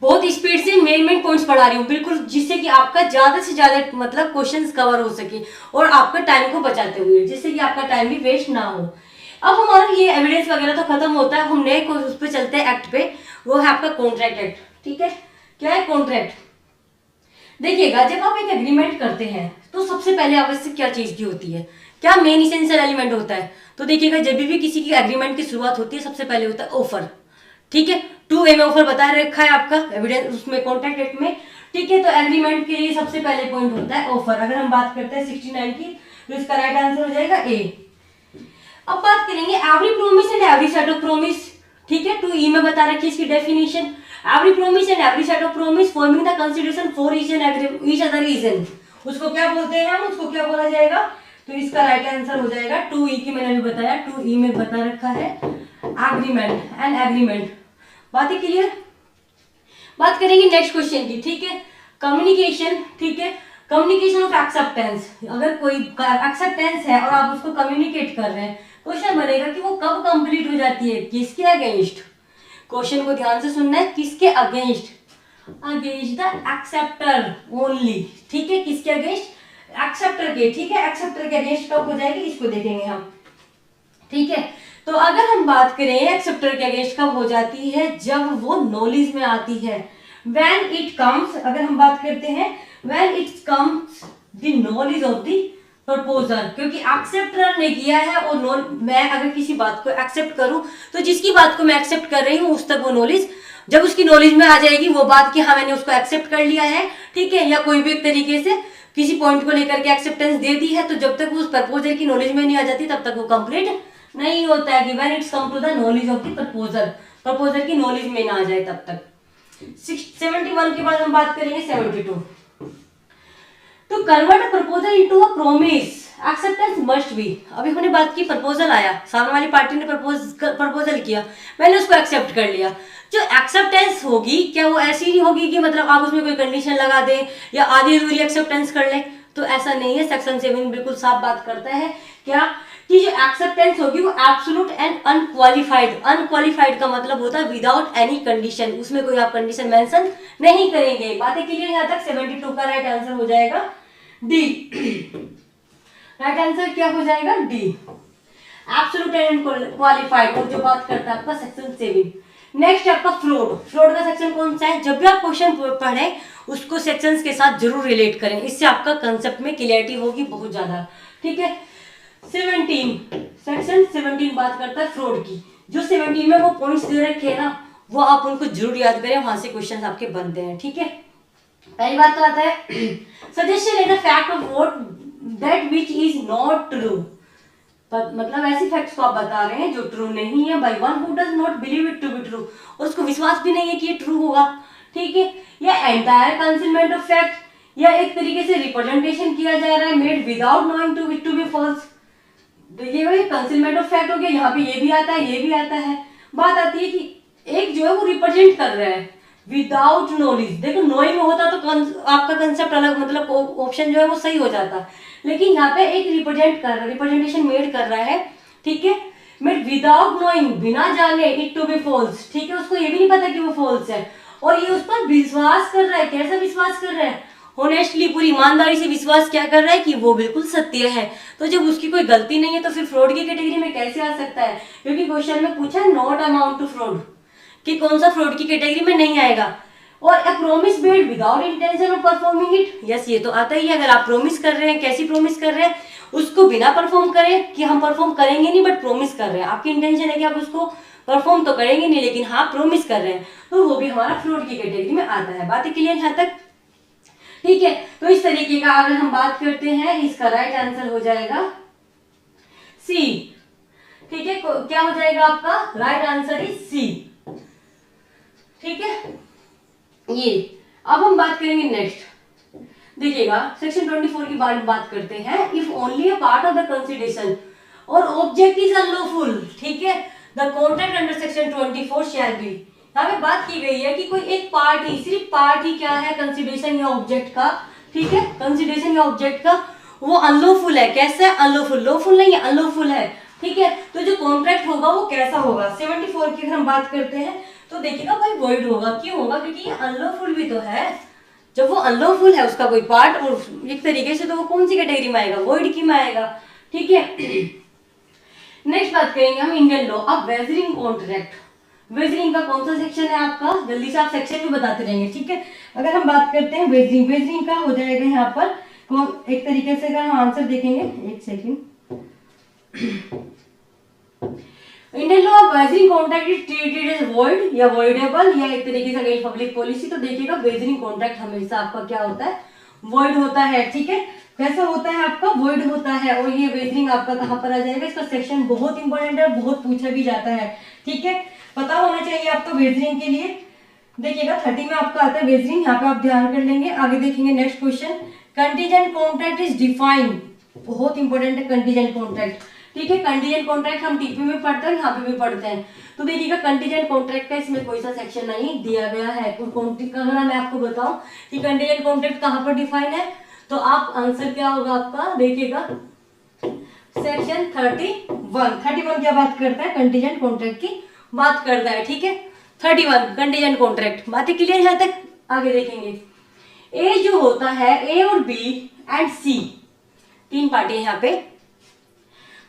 बहुत स्पीड से मेन पॉइंट्स पढ़ा रही हूँ बिल्कुल, जिससे कि आपका ज्यादा से ज्यादा मतलब क्वेश्चंस कवर हो सके और आपका टाइम को बचाते हुए, जिससे कि आपका टाइम भी वेस्ट ना हो। अब हमारा ये एविडेंस वगैरह तो खत्म होता है, हम नए उस पर चलते हैं एक्ट पे, वो है आपका कॉन्ट्रैक्ट एक्ट, ठीक है। क्या है कॉन्ट्रैक्ट? देखिएगा जब आप एक एग्रीमेंट करते हैं तो सबसे पहले आवश्यक क्या चीज की होती है, क्या मेन इसेंशियल एलिमेंट होता है? तो देखिएगा जब भी किसी की एग्रीमेंट की शुरुआत होती है सबसे पहले होता है ऑफर, ठीक है। 2A में ऑफर बता रखा है आपका एविडेंस उसमें कॉन्ट्रैक्ट एक्ट में, ठीक है। तो एग्रीमेंट के लिए सबसे पहले पॉइंट होता है ऑफर। अगर हम बात करते हैं 69 की तो इसका राइट आंसर हो जाएगा ए। अब बात करेंगे every promise and every set of promise, ठीक है। 2E में बता रखी है इसकी definition, every promise and every set of promise forming the consideration for each other reason, उसको क्या बोलते हैं हम, उसको क्या बोला जाएगा? तो इसका राइट आंसर हो जाएगा 2E की, मैंने अभी बताया 2E में बता रखा है एग्रीमेंट एंड एग्रीमेंट। बातें क्लियर? बात करेंगे नेक्स्ट क्वेश्चन की, ठीक है। कम्युनिकेशन, ठीक है, कम्युनिकेशन ऑफ एक्सेप्टेंस। अगर कोई एक्सेप्टेंस है और आप उसको कम्युनिकेट कर रहे हैं, क्वेश्चन बनेगा कि वो कब कंप्लीट हो जाती है, किसके अगेंस्ट? क्वेश्चन को ध्यान से सुनना है, किसके against? Against the acceptor only, ठीक है, किसके अगेंस्ट, एक्सेप्टर के, ठीक है, एक्सेप्टर के अगेंस्ट कब हो जाएगी, इसको देखेंगे हम, ठीक है। तो अगर हम बात करें एक्सेप्टर के अगेंस्ट कब हो जाती है, जब वो नॉलेज में आती है, व्हेन इट कम्स, अगर हम बात करते हैं when it comes the knowledge of the proposer, क्योंकि एक्सेप्टर ने किया है और मैं अगर किसी बात को एक्सेप्ट करूं तो जिसकी बात को मैं एक्सेप्ट कर रही हूं उस तक वो नॉलेज, जब उसकी नॉलेज में आ जाएगी वो बात कि हाँ मैंने उसको एक्सेप्ट कर लिया है, ठीक है, या कोई भी एक तरीके से किसी पॉइंट को लेकर के एक्सेप्टेंस दे दी है, तो जब तक वो उस प्रपोजर की नॉलेज में नहीं आ जाती तब तक वो कंप्लीट नहीं होता है, कि when it's come to the knowledge of the proposer, proposer की नॉलेज में ना आ जाए तब तक। 71 के बाद हम बात करेंगे 72। तो convert proposal into a promise, acceptance must be. अभी हमने बात की प्रपोजल आया, सामने वाली पार्टी ने प्रपोजल किया, मैंने उसको एक्सेप्ट कर लिया, जो एक्सेप्टेंस होगी क्या वो ऐसी नहीं होगी कि मतलब आप उसमें कोई कंडीशन लगा दें या आधी अधूरी एक्सेप्टेंस कर लें, तो ऐसा नहीं है। सेक्शन 7 बिल्कुल साफ बात करता है क्या, कि जो एक्सेप्टेंस होगी वो एब्सोल्यूट एंड अनक्वालिफाइड, अनक्वालिफाइड का मतलब होता है विदाउट एनी कंडीशन, उसमें कोई आप कंडीशन मेंशन नहीं करेंगे। बातें क्लियर यहाँ तक। 72 का राइट आंसर हो जाएगा डी। राइट आंसर क्या हो जाएगा, डी, एब्सोल्यूट एंड क्वालिफाइड, और जो बात करता है आपका सेक्शन 7। नेक्स्ट आपका फ्रॉड, फ्रॉड का सेक्शन कौन सा है, जब भी आप क्वेश्चन पढ़े उसको सेक्शंस के साथ जरूर रिलेट करें, इससे आपका कंसेप्ट में क्लियरिटी होगी बहुत ज्यादा, ठीक है। 17, सेक्शन 17 बात करता है फ्रॉड की। जो 17 में वो पॉइंट्स दे रखे हैं ना, वो आप उनको जरूर याद करें, वहां से क्वेश्चन आपके बनते हैं, ठीक है। पहली बात तो आता है suggestion is the fact of what that which is not true, मतलब ऐसे फैक्ट्स को आप बता रहे हैं जो ट्रू नहीं है, by one who does not believe it to be true, और उसको विश्वास भी नहीं है कि ये ट्रू होगा, ठीक है। या एंटायर कंसीलमेंट ऑफ फैक्ट, या एक तरीके से रिप्रेजेंटेशन किया जा रहा है made without knowing to be false. देखिएगा ये कंसीलमेंट ऑफ फैक्ट हो गया, यहाँ पे ये भी आता है, ये भी आता है। बात आती है कि एक जो है वो रिप्रेजेंट कर रहा है विदाउट नॉलेज, देखो नोइंग होता तो आपका कंसेप्ट अलग, मतलब ऑप्शन जो है वो सही हो जाता, लेकिन यहाँ पे एक रिप्रेजेंट कर रहा है, रिप्रेजेंटेशन मेड कर रहा है, ठीक है, मेड विदाउट नोइंग, बिना जाने इट टू बी फॉल्स, ठीक है, उसको ये भी नहीं पता कि वो फॉल्स है, और ये उस पर विश्वास कर रहा है। कैसा विश्वास कर रहा है, होनेस्टली, पूरी ईमानदारी से विश्वास क्या कर रहा है कि वो बिल्कुल सत्य है। तो जब उसकी कोई गलती नहीं है तो फिर फ्रॉड की कैटेगरी में कैसे आ सकता है, क्योंकि क्वेश्चन में पूछा नॉट अमाउंट टू फ्रॉड, कि कौन सा फ्रॉड की कैटेगरी में नहीं आएगा। और a promise made without intention of performing it, yes ये तो आता ही है। अगर आप प्रॉमिस कर रहे हैं, कैसी प्रॉमिस कर रहे हैं, उसको बिना परफॉर्म करें कि हम परफॉर्म करेंगे नहीं बट प्रॉमिस कर रहे हैं, आपकी इंटेंशन है कि आप उसको परफॉर्म तो करेंगे नहीं लेकिन हाँ प्रॉमिस कर रहे हैं, तो वो भी हमारा फ्रॉड की कैटेगरी में आता है। बातें क्लियर यहाँ तक, ठीक है। तो इस तरीके का अगर हम बात करते हैं, इसका राइट आंसर हो जाएगा सी, ठीक है। क्या हो जाएगा आपका राइट आंसर इज सी, ठीक है। ये अब हम बात करेंगे नेक्स्ट, देखिएगा सेक्शन 24 की बात करते हैं। If only a part of the consideration और ऑब्जेक्ट इज अनलॉफुल, ठीक है, the contract under section 24 shall be. यहाँ पे बात की गई है कि कोई एक पार्ट ही, सिर्फ पार्ट ही क्या है कंसिडरेशन या ऑब्जेक्ट का, ठीक है, कंसिडरेशन या ऑब्जेक्ट का, वो अनलॉफुल है। कैसे है, अनलॉफुल, लॉफुल नहीं है, अनलॉफुल है, ठीक है। तो जो कॉन्ट्रैक्ट होगा वो कैसा होगा, 74 की अगर हम बात करते हैं तो देखिएगा भाई वॉइड होगा। क्यों होगा, क्योंकि ये अनलॉफुल भी तो है। जब वो अनलॉफुल है उसका कोई पार्ट, और एक तरीके से तो वो कौन सी कैटेगरी में आएगा, वॉइड की में आएगा, ठीक है। नेक्स्ट बात करेंगे हम इंडियन लॉ। अब वेजरिंग कॉन्ट्रैक्ट, वेजरिंग का कौन सा सेक्शन है आपका, जल्दी से आप सेक्शन भी बताते रहेंगे, ठीक है। अगर हम बात करते हैं वेजरिंग, वेजरिंग का हो जाएगा यहाँ पर एक तरीके से, अगर हम आंसर देखेंगे, एक second, Indian law of wagering contract is treated as void या वॉइडेबल, या एक तरीके से अगर पब्लिक पॉलिसी, तो देखिएगा वेजरिंग कॉन्ट्रैक्ट हमेशा आपका क्या होता है, वॉइड होता है, ठीक है। कैसा होता है आपका, वॉइड होता है। और ये वेजरिंग आपका कहाँ पर आ जाएगा, इसका सेक्शन बहुत इंपॉर्टेंट है, बहुत पूछा भी जाता है, ठीक है, पता होना चाहिए आपको वेजरिंग के लिए। देखिएगा 30 में आपका आता है वेजरिंग, यहाँ पे आप ध्यान कर लेंगे। आगे देखेंगे next question, contingent contract is defined, बहुत इंपॉर्टेंट है कंटीजेंट कॉन्ट्रैक्ट, ठीक है। कंटीजेंट कॉन्ट्रैक्ट हम टीपी में पढ़ते हैं, यहाँ पे भी पढ़ते हैं। तो देखिएगा कंटीजेंट कॉन्ट्रैक्ट का इसमें कोई सा सेक्शन नहीं दिया गया है। अगर मैं आपको बताऊं कि कंटीजेंट कॉन्ट्रैक्ट कहाँ पर डिफाइन है, तो आप आंसर क्या होगा आपका, देखिएगा सेक्शन 31 क्या बात करता है, कंटीजेंट कॉन्ट्रैक्ट की बात करता है, ठीक है। 31 कंटीजेंट कॉन्ट्रैक्ट, बातें क्लियर यहाँ तक, आगे देखेंगे, ए जो होता है, ए और बी एंड सी, तीन पार्टी यहाँ पे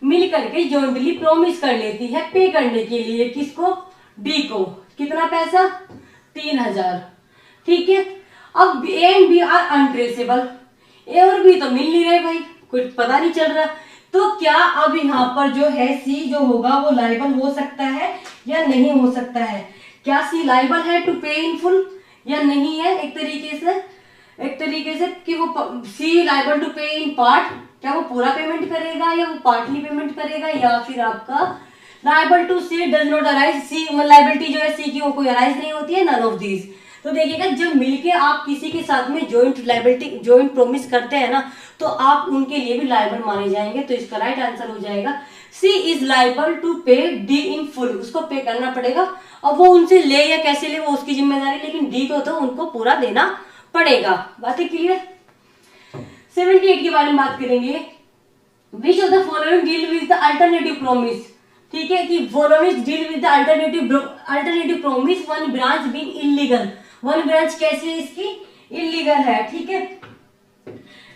मिल करके जॉइंटली प्रॉमिस कर लेती है पे करने के लिए, किसको, डी को, कितना पैसा, 3000, ठीक है। अब A and B are untraceable, A और बी तो मिल नहीं रहे भाई, कुछ पता नहीं चल रहा, तो क्या अब यहाँ पर जो है सी जो होगा वो लायबल हो सकता है या नहीं हो सकता है, क्या सी लायबल है टू पे इन फुल या नहीं है, एक तरीके से कि वो सी लायबल टू पे इन पार्ट, क्या वो पूरा पेमेंट करेगा या वो पार्टली पेमेंट करेगा, या फिर आपका liable to C does not arise, C liability जो है सी की वो कोई अराइज नहीं होती है, नन ऑफ दीज। तो देखिएगा जब मिलके आप किसी के साथ में जॉइंट लायबिलिटी जॉइंट प्रोमिस करते हैं ना, तो आप उनके लिए भी लायबल माने जाएंगे, तो इसका राइट आंसर हो जाएगा सी इज लायबल टू पे डी इन फुल, उसको पे करना पड़ेगा। अब वो उनसे ले या कैसे ले वो उसकी जिम्मेदारी, लेकिन डी को तो उनको पूरा देना पड़ेगा। बात है क्लियर। 78 के बारे में बात करेंगे, which of the following deal with the alternative promise, ठीक है, कि following deal with the alternative promise one branch being illegal, one branch कैसे है इसकी, इलीगल है, ठीक है,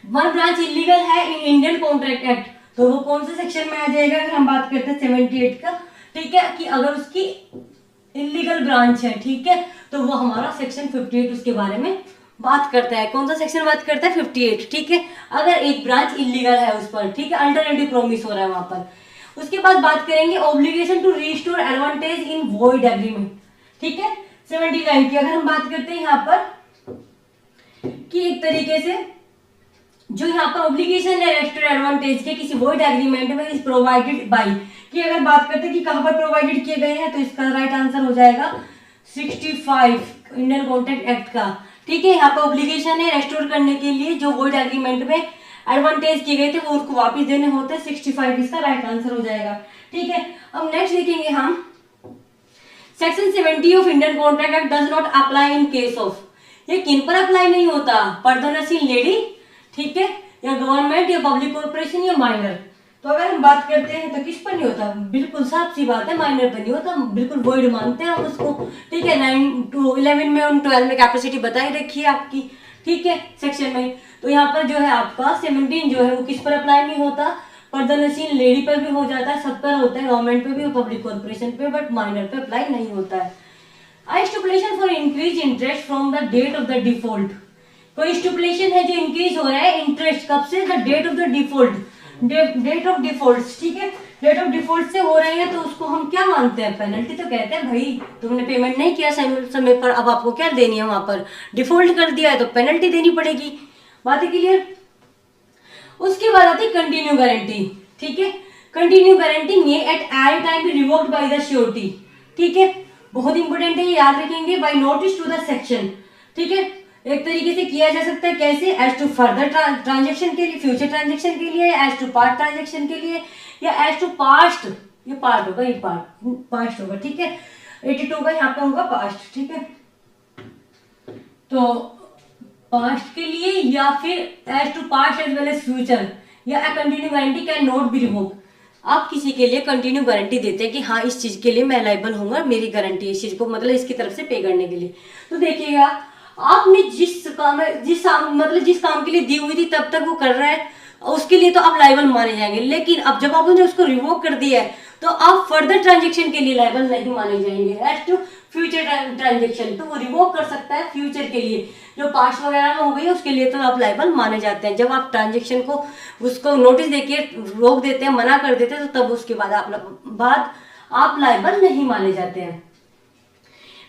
वन ब्रांच इलीगल है इन इंडियन कॉन्ट्रैक्ट एक्ट, तो वो कौन से सेक्शन में आ जाएगा अगर हम बात करते हैं 78 का, ठीक है, कि अगर उसकी इलीगल ब्रांच है, ठीक है, तो वो हमारा सेक्शन 58 उसके बारे में बात करता है। कौन सा सेक्शन बात करता है, 58, ठीक है, अगर एक ब्रांच इलीगल है उस पर, ठीक है, अल्टरनेटिव प्रॉमिस हो रहा है वहां पर। उसके बाद बात करेंगे obligation to restore advantage in void agreement, ठीक है, 79 की अगर हम बात करते हैं यहाँ पर कि एक तरीके से जो यहाँ पर ऑब्लिगेशन है रेस्टोर एडवांटेज के किसी वॉइड एग्रीमेंट में इज प्रोवाइडेड बाय, की अगर बात करते हैं कि कहां पर प्रोवाइडेड किए गए हैं, तो इसका राइट आंसर हो जाएगा 65 इंडियन कॉन्ट्रैक्ट एक्ट का, ठीक है। यहाँ पर ऑब्लिगेशन है रेस्टोर करने के लिए जो वॉइड एग्रीमेंट में एडवांटेज किए गए थे वो उसको वापस देने होते हैं, 65 इसका राइट आंसर हो जाएगा, ठीक है। अब नेक्स्ट देखेंगे हम section 70 of Indian contract act does not apply in case of, ये किन पर अप्लाई नहीं होता, पर्दनशील लेडी, ठीक है, या गवर्नमेंट या पब्लिक कॉर्पोरेशन या माइनर। तो अगर हम बात करते हैं तो किस पर नहीं होता, बिल्कुल साफ सी बात है, माइनर पर नहीं होता, बिल्कुल वॉइड मानते हैं हम उसको, ठीक है। 9 to 11 में और 12 में कैपेसिटी बताई रखी है आपकी, ठीक है, सेक्शन में। तो यहाँ पर जो है आपका 17 जो है वो किस पर अप्लाई नहीं होता, पर्दनशील लेडी पर भी हो जाता है, सब पर होता है, गवर्नमेंट पे भी और पब्लिक कॉर्पोरेशन पे, बट माइनर पे अप्लाई नहीं होता है। Stipulation for increase interest from the date of the default, कोई स्टिपुलेशन है जो इंक्रीज हो रहा है इंटरेस्ट कब से, the date of the default, date of default, ठीक है, डेट ऑफ डिफॉल्ट से हो रही है, तो उसको हम क्या मानते हैं, पेनल्टी। तो कहते हैं भाई तुमने पेमेंट नहीं किया समय पर, अब आपको क्या देनी है, वहां पर डिफॉल्ट कर दिया है तो पेनल्टी देनी पड़ेगी। बात है क्लियर। उसके बाद आती है कंटिन्यू गारंटी, ठीक है, कंटिन्यू गारंटी में at any time be revoked by the surety, ठीक है, बहुत इंपॉर्टेंट है, याद रखेंगे, by notice to the section, ठीक है, एक तरीके से किया जा सकता है कैसे, एज टू फर्दर ट्रांजेक्शन के लिए, फ्यूचर ट्रांजेक्शन के लिए, एज टू पार्ट ट्रांजेक्शन के लिए, या एज टू पास्ट, ये पार्ट होगा, ये पास्ट होगा, ठीक है, 82 का यहाँ पे होगा पास्ट, ठीक है, तो पास्ट के लिए या फिर as to past as well as future, या continue guarantee can not be revoked. आप किसी के लिए कंटिन्यू गारंटी देते हैं कि हाँ इस चीज के लिए मैं लायबल हूँ, मेरी गारंटी इस चीज को, मतलब इसकी तरफ से पे करने के लिए। तो देखिएगा आपने जिस काम के लिए दी हुई थी तब तक वो कर रहा है, उसके लिए तो आप लायबल माने जाएंगे, लेकिन अब जब आपने उसको रिवोक कर दिया है तो आप फर्दर ट्रांजेक्शन के लिए लायबल नहीं माने जाएंगे। एज टू फ्यूचर ट्रांजेक्शन तो वो रिवोक कर सकता है फ्यूचर के लिए, जो पास्ट वगैरह में हो गई है उसके लिए तो आप लायबल माने जाते हैं। जब आप ट्रांजेक्शन को उसको नोटिस देके रोक देते हैं, मना कर देते हैं, तो तब उसके बाद आप लायबल नहीं माने जाते हैं।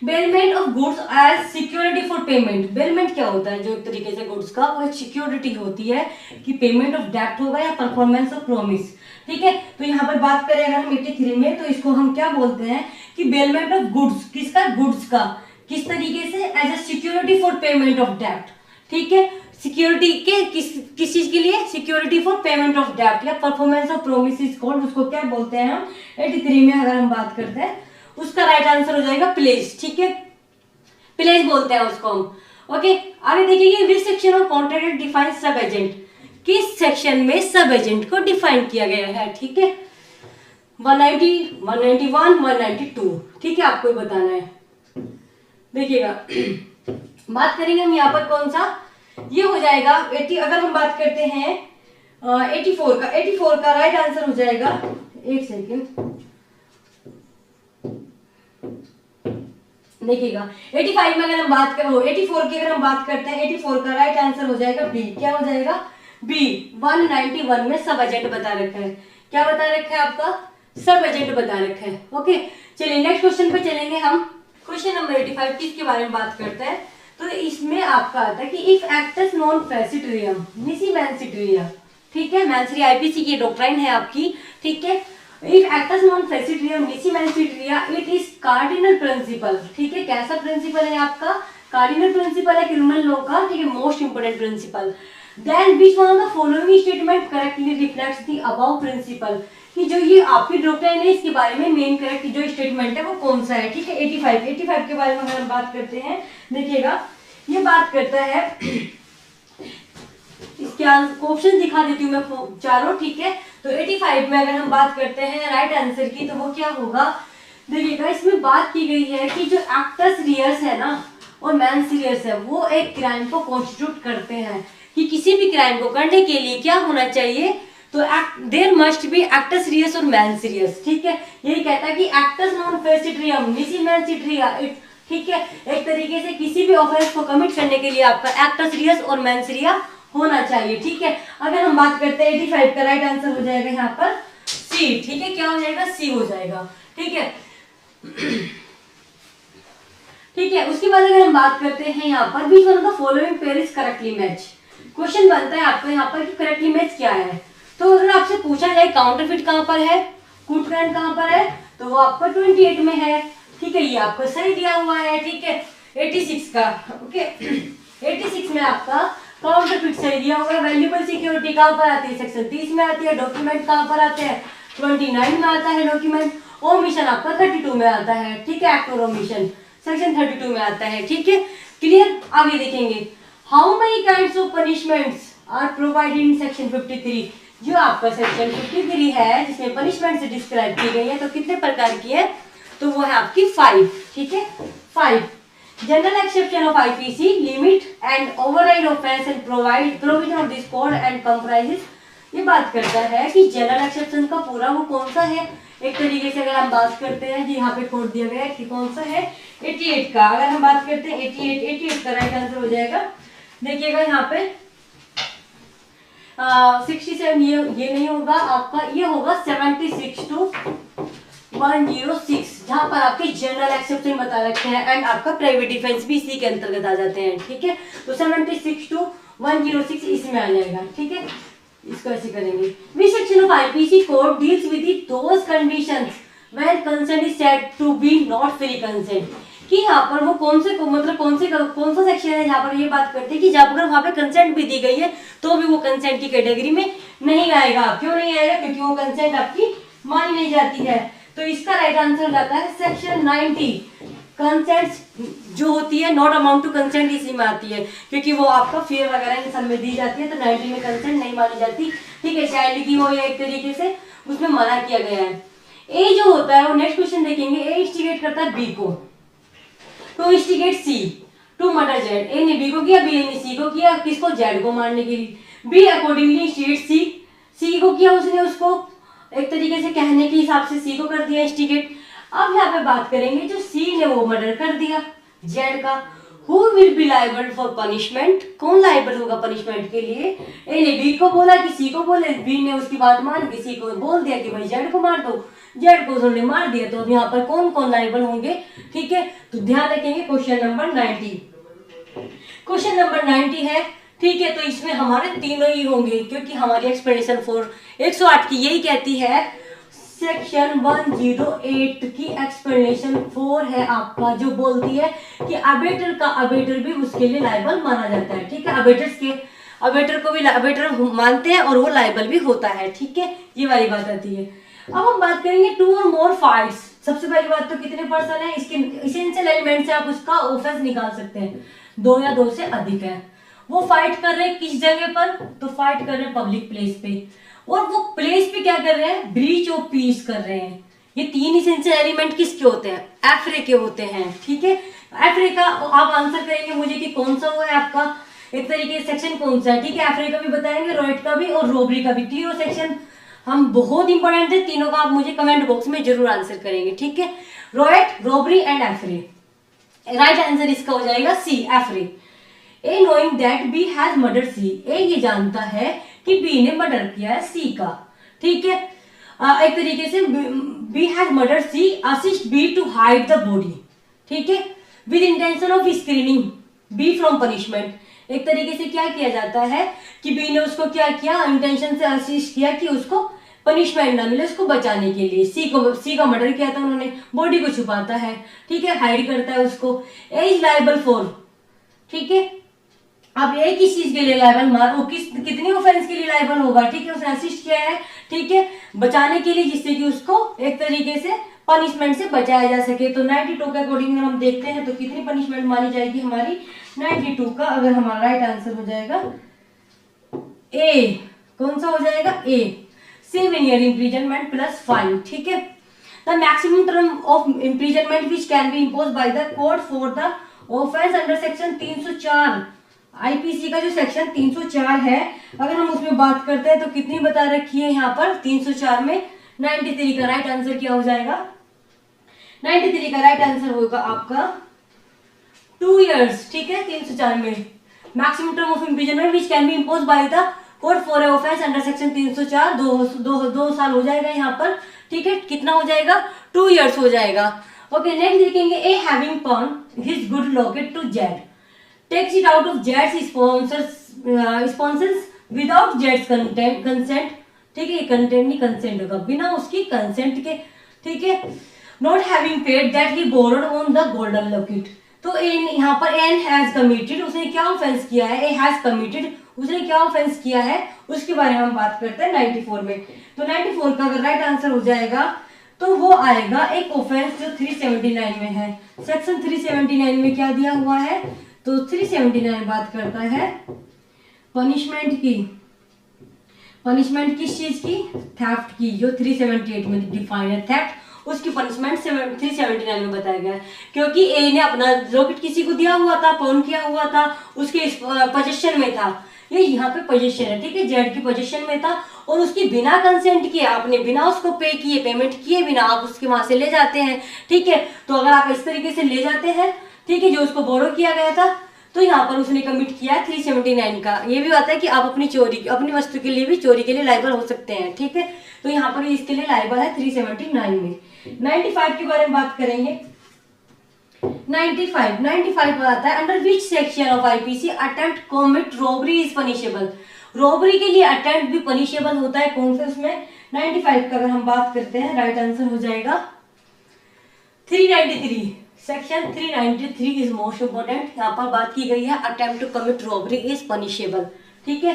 Bailment of goods as security for payment, bailment क्या होता है, जो एक तरीके से गुड्स का वो एक सिक्योरिटी होती है कि पेमेंट ऑफ डेब्ट होगा या परफॉर्मेंस ऑफ प्रॉमिस, ठीक है। तो यहाँ पर बात करें अगर हम 83 में, तो इसको हम क्या बोलते हैं कि बेलमेंट ऑफ गुड्स, किसका, गुड्स का, किस तरीके से, as a security for payment of डेब्ट, ठीक है, सिक्योरिटी के किस चीज के लिए, सिक्योरिटी फॉर पेमेंट ऑफ डेब्ट या performance of promise is called, उसको क्या बोलते हैं हम 83 में अगर हम बात करते हैं, उसका राइट आंसर हो जाएगा प्लेज, ठीक है, प्लेज बोलते हैं उसको हम। ओके, आगे देखिए विच सेक्शन ऑफ कॉन्ट्रैक्ट डिफाइन सब एजेंट, किस सेक्शन में सब एजेंट को डिफाइन किया गया है, ठीक है, 190, 191, 192, ठीक है, आपको बताना है। देखिएगा बात करेंगे हम यहाँ पर कौन सा, ये हो जाएगा 80। अगर हम बात करते हैं 84 का राइट आंसर हो जाएगा, एक सेकेंड देखिएगा, 85 में अगर हम बात करें 84 की अगर हम बात करते हैं 84 का राइट आंसर हो जाएगा बी। क्या हो जाएगा, बी। 191 में सब एजेंट बता रखा है। क्या बता रखा है आपका, सब एजेंट बता रखा है। ओके, चलिए नेक्स्ट क्वेश्चन पे चलेंगे हम। क्वेश्चन नंबर 85 किसके बारे में बात करते हैं, तो इसमें आपका आता है कि if actus non facit reum nisi मैंसिट्रिया, ठीक है, मैंसरी आईपीसी की डॉक्ट्राइन है आपकी, ठीक है। If actus non facit reum nisi mens sit rea it is cardinal principle, ठीक है, कैसा प्रिंसिपल है आपका, कार्डिनल प्रिंसिपल है क्रिमिनल लॉ का, ठीक है, most important principle. Then which one of the following statement correctly reflects the above principle, कि जो ये आपकी डॉक्ट्राइन है इसके बारे में मेन करेक्ट जो स्टेटमेंट है वो कौन सा है, ठीक है। 85 के बारे में अगर हम बात करते हैं, देखिएगा ये बात करता है, इसके ऑप्शन दिखा देती हूँ मैं चारों, ठीक है। तो 85 में अगर हम बात करते हैं राइट आंसर की, तो वो क्या होगा, देखिएगा इसमें बात की गई है कि जो एक्टस रियर्स है ना और मैंस रियर्स है वो एक क्राइम को कॉन्स्टिट्यूट करते हैं, कि किसी भी क्राइम को करने के लिए क्या होना चाहिए, तो there must be acts Reis और मैंस रियस, ठीक है। यही कहता है कि एक्टस नॉन फेसिट्रियम निसी मैंसिट्रिया, ठीक है, एक तरीके से किसी भी ऑफेंस को कमिट करने के लिए आपका एक्टस रियस और मैंस रिया होना चाहिए, ठीक है। अगर हम बात करते हैं 85 का राइट आंसर हो जाएगा यहाँ पर सी, ठीक है, क्या हो जाएगा, सी हो जाएगा, ठीक है। ठीक है, उसके बाद अगर हम बात करते हैं यहाँ पर which one of the following pair is correctly match, question बनता है आपको यहाँ पर कि करेक्टली मैच क्या है। तो अगर आपसे पूछा जाए काउंटरफिट कहाँ पर है, कूटकांड कहाँ पर है, तो वो आपका 28 में है, ठीक है, ये आपको सही दिया हुआ है, ठीक है। 86 का, ओके, 86 में आपका काउंटरफिट सही दिया हुआ है। वैल्यूएबल सिक्योरिटी कहाँ पर आती है, सेक्शन 30 में आती है। डॉक्यूमेंट कहाँ पर आते हैं, 29 में आता है डॉक्यूमेंट। ओमिशन आपका 32 में आता है, ठीक है, एक्ट और ओमिशन सेक्शन 32 में आता है, ठीक है, क्लियर। आगे देखेंगे, how many kinds of punishments are provided in section 53, जो आपका सेक्शन 53 है जिसमें पनिशमेंट से डिस्क्राइब की गई है, तो कितने प्रकार की है, तो वो है आपकी 5, ठीक है, 5। General exception of IPC limit and override offence and provide provision of this code and comprises, ये बात करता है कि जनरल एक्सेप्शन का पूरा वो कौन सा है, एक तरीके से अगर हम बात करते हैं जी, यहाँ पे कोड दिया गया है कि कौन सा है, 88 का। अगर हम बात करते हैं 88 का राइट आंसर हो जाएगा, देखिएगा यहाँ पे 67, ये नहीं होगा आपका, ये होगा 76 to 106, जहां पर आपके जनरल एक्सेप्शन बता रखे हैं एंड आपका प्राइवेट डिफेंस भी इसी के अंतर्गत आ जाते हैं, ठीक है। तो 76 to 106 इसमें आ जाएगा, ठीक है। इसको ऐसे करेंगे, which section of IPC code deals with those conditions when consent is said to be not free consent, कि यहाँ पर वो कौन सा सेक्शन है जहाँ पर ये बात करते हैं कि जब अगर वहाँ पे कंसेंट भी दी गई है तो भी वो कंसेंट की कैटेगरी में नहीं आएगा। क्यों नहीं आएगा, क्योंकि वो कंसेंट आपकी मानी नहीं जाती है। तो इसका राइट आंसर जाता है सेक्शन 90। कंसेंट जो होती है नॉट अमाउंट टू कंसेंट इसी में आती है, क्योंकि वो आपका फेयर वगैरह इन सब में दी जाती है, तो 90 में कंसेंट नहीं मानी जाती, ठीक है। चाइल्ड की हो या एक तरीके से उसमें मना किया गया है। ए जो होता है वो नेक्स्ट क्वेश्चन देखेंगे, ए इंस्टिगेट करता है बी को, to instigate C to murder Z. A ने बी को किया, बी ने सी को किया, किसको, जेड को मारने के लिए। बी अकॉर्डिंगली इंस्टिगेट सी को किया, उसने उसको एक तरीके से कहने के हिसाब से सी को कर दिया इंस्टिगेट। अब यहाँ पे बात करेंगे जो सी ने वो मर्डर कर दिया जेड का, who will be liable for punishment, कौन लाइबल होगा पनिशमेंट के लिए। ए ने बी को बोला कि सी को बोले, बी ने उसकी बात मान के सी को बोल दिया कि भाई जेड को मार दो, जेड को उन्होंने मार दिया। तो अब यहाँ पर कौन कौन लाइबल होंगे, ठीक है। तो ध्यान रखेंगे क्वेश्चन नंबर 90, क्वेश्चन नंबर 90 है, ठीक है। तो इसमें हमारे तीनों ही होंगे, क्योंकि हमारी एक्सप्लेनेशन 108 की यही कहती है, सेक्शन 108 की एक्सप्लेनेशन 4 है आपका, जो बोलती है कि अबेटर का अबेटर भी उसके लिए लाइबल माना जाता है, ठीक है। अबेटर को भी अबेटर मानते हैं और वो लाइबल भी होता है, ठीक है, ये वाली बात आती है। अब हम बात करेंगे 2 और मोर फाइट्स। सबसे पहली बात तो कितने पर्सन है, इसके इसेंशियल एलिमेंट से आप उसका ऑफेंस निकाल सकते हैं, 2 या 2 से अधिक है। वो फाइट कर रहे हैं किस जगह पर, तो फाइट कर रहे हैं पब्लिक प्लेस पे, और वो प्लेस पे क्या कर रहे हैं, ब्रीच ऑफ पीस कर रहे हैं। ये तीन इसेंशियल एलिमेंट किसके होते हैं? एफरे के होते हैं, ठीक है। एफरे का आप आंसर करेंगे मुझे कि कौन सा हुआ है आपका एक तरीके से सेक्शन कौन सा है, ठीक है। एफरे का भी बताएंगे, रॉयट का भी और रोबरी का भी। तीनों सेक्शन हम बहुत इंपॉर्टेंट है, तीनों का आप मुझे कमेंट बॉक्स में जरूर आंसर करेंगे, ठीक है। Riot, robbery and affray. Right answer इसका हो जाएगा C, affray. A knowing that B has murder C, A ये जानता है कि बी ने मर्डर किया है सी का, ठीक है। एक तरीके से B has murder C, assist B to hide the body, ठीक है, with intention of screening B from punishment. एक तरीके से क्या किया जाता है कि बी ने उसको क्या किया, इंटेंशन से असिस्ट किया कि उसको पनिशमेंट ना मिले, उसको बचाने के लिए। सी का मर्डर किया था उन्होंने, बॉडी को छुपाता है, ठीक है, हाइड करता है उसको। ए इज लायबल फॉर, ठीक है। अब ए किस चीज के लिए लायबल, वो कितनी ऑफेंस के लिए लायबल होगा, ठीक है, उसने असिस्ट किया है, ठीक है, बचाने के लिए, जिससे कि उसको एक तरीके से पनिशमेंट से बचाया जा सके। तो 92 के अकॉर्डिंग हम देखते हैं तो कितनी पनिशमेंट मानी जाएगी हमारी 92 का, अगर हमारा राइट आंसर हो जाएगा ए, कौन सा हो जाएगा ए, 7 ईयर इम्प्रिजनमेंट प्लस फाइन, ठीक है। The maximum term of imprisonment which can be impose by the court for the offence under section 304 IPC का जो सेक्शन 304 है, अगर हम उसमें बात करते हैं तो कितनी बता रखी है यहाँ पर 304 में 93 का राइट आंसर क्या हो जाएगा, 93 का राइट आंसर होगा आपका 2 इयर्स, ठीक है। 304 में maximum term of imprisonment which can be impose by the court for a offence under section 304, दो साल हो जाएगा यहाँ पर, ठीक है। कितना हो जाएगा 2 इयर्स हो जाएगा। ओके, नेक्स्ट देखेंगे A having pawned his good locket to Z takes it out of Jed's sponsors without Jed's consent, ठीक है, ये कंटेंट नहीं कंसेंट होगा, बिना उसकी कंसेंट के, ठीक है। Not having paid that he borrowed on the golden locket, तो यहाँ पर एन हैज कमिटेड, उसने क्या ऑफेंस किया है, ए हैज कमिटेड, उसने क्या ऑफेंस किया है उसके बारे में हम बात करते हैं 94 में। तो 94 का अगर राइट आंसर हो जाएगा तो वो आएगा एक ऑफेंस जो 379 में है। सेक्शन 379 में क्या दिया हुआ है, तो 379 बात करता है पनिशमेंट की, पनिशमेंट किस चीज की, थेफ्ट की, जो 378 में डिफाइन है थेफ्ट, उसकी पनिशमेंट 379 में बताया गया है। क्योंकि ए ने अपना लॉकेट किसी को दिया हुआ था, पाउन किया हुआ था, उसके पोजीशन में था, ये यहाँ पे पोजीशन है, ठीक है, जेड की पोजीशन में था और उसकी बिना कंसेंट किए, आपने बिना उसको पे किए, पेमेंट किए बिना आप उसके वहां से ले जाते हैं, ठीक है। तो अगर आप इस तरीके से ले जाते हैं, ठीक है, जो उसको बोरो किया गया था, तो यहाँ पर उसने कमिट किया 379 का। ये भी आता है कि आप अपनी चोरी, अपनी वस्तु के लिए भी चोरी के लिए लायबल हो सकते हैं, ठीक है। तो यहाँ पर इसके लिए लायबल है 379 में। 95 के बारे में बात करेंगे। 95 आता है under which section of IPC attempt commit robbery is punishable. Robbery के लिए अटेम्प्ट भी पनिशेबल होता है, कौन से उसमें 95 का अगर हम बात करते हैं राइट आंसर हो जाएगा 393, सेक्शन 393 इज मोस्ट इंपोर्टेंट। यहाँ पर बात की गई है attempt to commit robbery is punishable, ठीक है।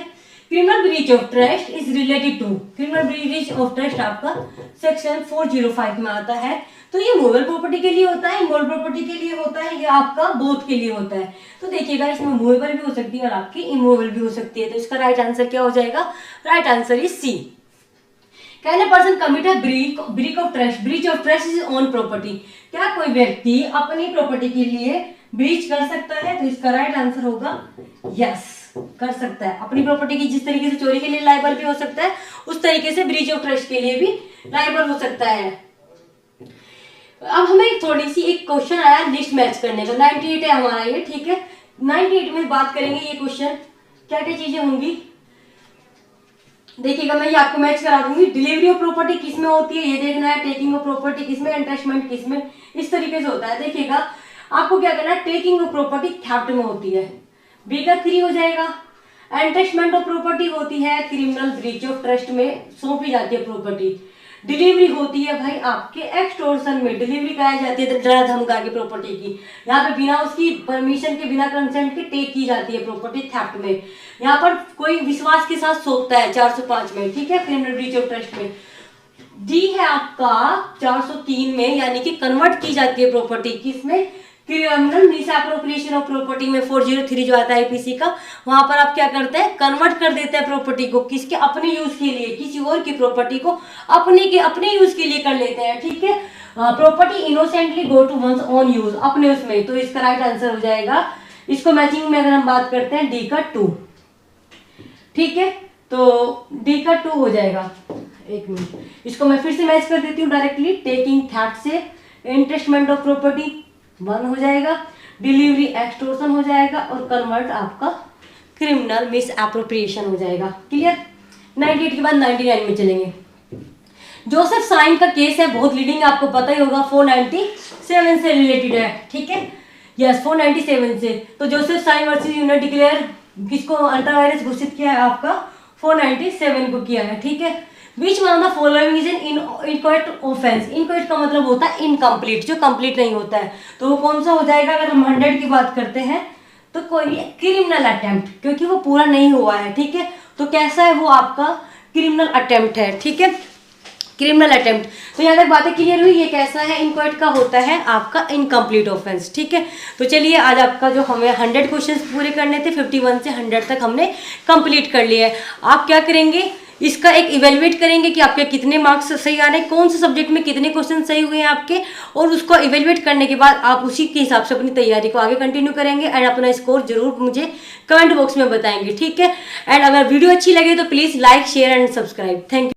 Criminal breach of trust is related to, criminal breach of trust आपका सेक्शन 405 में आता है। तो ये मूवेबल प्रॉपर्टी के लिए होता है, इमूवेबल प्रॉपर्टी के लिए होता है, या आपका बोथ के लिए होता है। तो देखिएगा इसमें मूवेबल भी हो सकती है और आपकी इमूवेबल भी हो सकती है। तो इसका राइट आंसर क्या हो जाएगा, right answer is C. Can a person commit a breach of trust, breach of trust is own property, क्या कोई व्यक्ति अपनी प्रॉपर्टी के लिए ब्रीच कर सकता है, तो इसका राइट आंसर होगा यस, कर सकता है। अपनी प्रॉपर्टी की जिस तरीके से चोरी के लिए लायबल भी हो सकता है, उस तरीके से ब्रीच ऑफ ट्रस्ट के लिए भी लायबल हो सकता है। अब हमें थोड़ी सी एक क्वेश्चन आया लिस्ट मैच करने का, 98 है हमारा ये, ठीक है। 98 में बात करेंगे ये क्वेश्चन, क्या क्या चीजें होंगी देखिएगा, मैं ये आपको मैच करा दूंगी। डिलीवरी ऑफ प्रॉपर्टी किस में होती है ये देखना है, टेकिंग ऑफ प्रॉपर्टी किस में, एंट्रेसमेंट किस में, इस तरीके से होता है। देखिएगा आपको क्या करना है, टेकिंग ऑफ प्रॉपर्टी थेफ्ट में होती है, बी का 3 हो जाएगा। एंट्रेसमेंट ऑफ प्रॉपर्टी होती है क्रिमिनल ब्रीच ऑफ ट्रस्ट में सौंपी जाती है प्रॉपर्टी। डिलीवरी होती है भाई आपके एक्सटॉर्शन में, डिलीवरी कराई जाती है डरा धमका के प्रॉपर्टी की, यहाँ पे बिना उसकी परमिशन के, बिना कंसेंट के टेक की जाती है प्रॉपर्टी थेफ्ट में। यहाँ पर कोई विश्वास के साथ सौंपता है 405 में, ठीक है, क्रिमिनल ब्रीच ऑफ ट्रस्ट में। डी है आपका 403 में, यानी कि कन्वर्ट की जाती है प्रॉपर्टी किसमें, क्रिमिनल मिसअप्रोप्रिएशन ऑफ प्रॉपर्टी में 403 जो आता है आईपीसी का, वहां पर आप क्या करते हैं, कन्वर्ट कर देते हैं प्रॉपर्टी को किसके, अपने यूज के लिए, किसी और की प्रॉपर्टी को अपने यूज के लिए कर लेते हैं, ठीक है। Property innocently go to one's own use, अपने उसमें, तो इसका राइट आंसर हो जाएगा, इसको मैचिंग में अगर हम बात करते हैं डी का 2, ठीक है, तो डी का 2 हो जाएगा। एक मिनट, इसको मैं फिर से मैच कर देती हूँ डायरेक्टली, टेकिंग थेफ्ट से इंटरेस्टमेंट ऑफ प्रॉपर्टी 1 हो जाएगा, डिलीवरी एक्सटोर्शन हो जाएगा, और कन्वर्ट आपका क्रिमिनल मिसअप्रोप्रिएशन हो जाएगा। क्लियर। 98 के बाद 99 में चलेंगे। जोसेफ साइन का केस है, बहुत लीडिंग, आपको पता ही होगा, 497 से रिलेटेड है, ठीक है, यस 497 से। तो Joseph Shine versus union declare किसको अल्ट्रा वायरस घोषित किया है, आपका 497 को किया है, ठीक है। Which one of the following is an inchoate offence, inchoate का मतलब होता है इनकम्प्लीट, जो कंप्लीट नहीं होता है, तो वो कौन सा हो जाएगा, अगर हम 100 की बात करते हैं तो कोई क्रिमिनल अटेम्प्ट, क्योंकि वो पूरा नहीं हुआ है, ठीक है, तो कैसा है वो आपका क्रिमिनल अटेम्प्ट है, ठीक है, क्रिमिनल अटेम्प्ट। तो यहाँ तक बातें क्लियर हुई, ये कैसा है, इनक्वाइट का होता है आपका इनकम्प्लीट ऑफेंस, ठीक है। तो चलिए आज आपका जो हमें 100 क्वेश्चंस पूरे करने थे, 51 से 100 तक हमने कंप्लीट कर लिए हैं। आप क्या करेंगे, इसका एक इवेलुएट करेंगे कि आपके कितने मार्क्स सही आ रहे हैं, कौन से सब्जेक्ट में कितने क्वेश्चन सही हुए हैं आपके, और उसको इवेलुएट करने के बाद आप उसी के हिसाब से अपनी तैयारी को आगे कंटिन्यू करेंगे, एंड अपना स्कोर जरूर मुझे कमेंट बॉक्स में बताएंगे, ठीक है। एंड अगर वीडियो अच्छी लगे तो please like share and subscribe. Thank you.